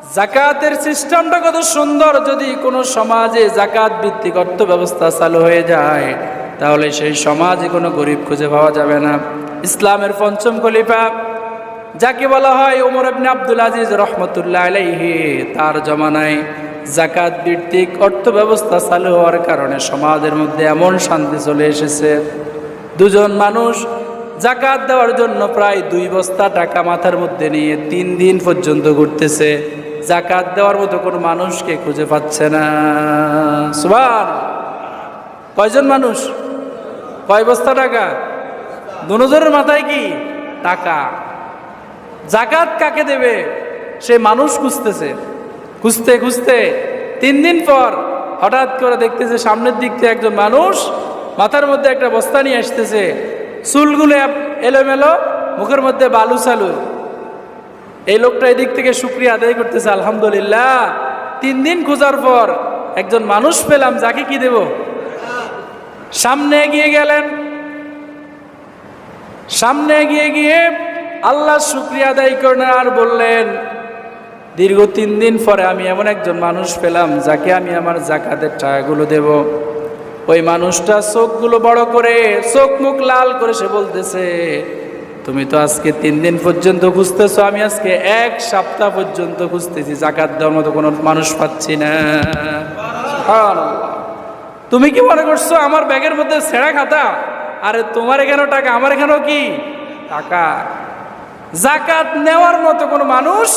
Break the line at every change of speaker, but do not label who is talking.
জাকাতের সিস্টেমটা কত সুন্দর। যদি কোনো সমাজে জাকাত ভিত্তিক অর্থ ব্যবস্থা চালু হয়ে যায়, তাহলে সেই সমাজে কোনো গরিব খুঁজে পাওয়া যাবে না। ইসলামের পঞ্চম খলিফা যাকে বলা হয় ওমর ইবনে আব্দুল আজিজ রহমতুল্লাহ আলাইহি, তার জমানায় জাকাত ভিত্তিক অর্থ ব্যবস্থা চালু হওয়ার কারণে সমাজের মধ্যে এমন শান্তি চলে এসেছে। দুজন মানুষ জাকাত দেওয়ার জন্য প্রায় 2 বস্তা টাকা মাথার মধ্যে নিয়ে 3 দিন পর্যন্ত ঘুরতেছে, জাকাত দেওয়ার মতো কোনো মানুষকে খুঁজে পাচ্ছে না। সুবহানাল্লাহ। কয়জন মানুষ? কয় বস্তা টাকা? দুজনের মাথায় কি টাকা? জাকাত কাকে দেবে সে মানুষ খুঁজতেছে। খুঁজতে খুঁজতে 3 দিন পর হঠাৎ করে দেখতেছে সামনের দিক থেকে একজন মানুষ মাথার মধ্যে একটা বস্তা নিয়ে আসতেছে, চুলগুলো এলোমেলো, মুখের মধ্যে বালু চালু। এই লোকটা এদিক থেকে শুকরিয়া আদায় করতেছে, আলহামদুলিল্লাহ 3 দিন খোঁজার পর একজন মানুষ পেলাম, যাকে কি দেব। সামনে এগিয়ে গেলেন, সামনে এগিয়ে গিয়ে আল্লাহ শুকরিয়া আদায় করেন আর বললেন, দীর্ঘ 3 দিন পরে আমি এমন একজন মানুষ পেলাম যাকে আমি আমার জাকাতের টাকাগুলো দেব। ওই মানুষটা চোখগুলো বড় করে, চোখ মুখ লাল করে সে বলতেছে, তুমি তো আজকে 3 দিন পর্যন্ত খুঁজতেছো, আমি আজকে 1 সপ্তাহ পর্যন্ত খুঁজতেছি, জাকাত দেওয়ার মতো কোনো মানুষ পাচ্ছি না। সুবহানাল্লাহ। তুমি কি মনে করছো আমার ব্যাগের মধ্যে ছেঁড়া খাতা? আরে তোমার এখানেও টাকা, আমার এখানেও কি টাকা। জাকাত নেওয়ার মতো কোনো মানুষ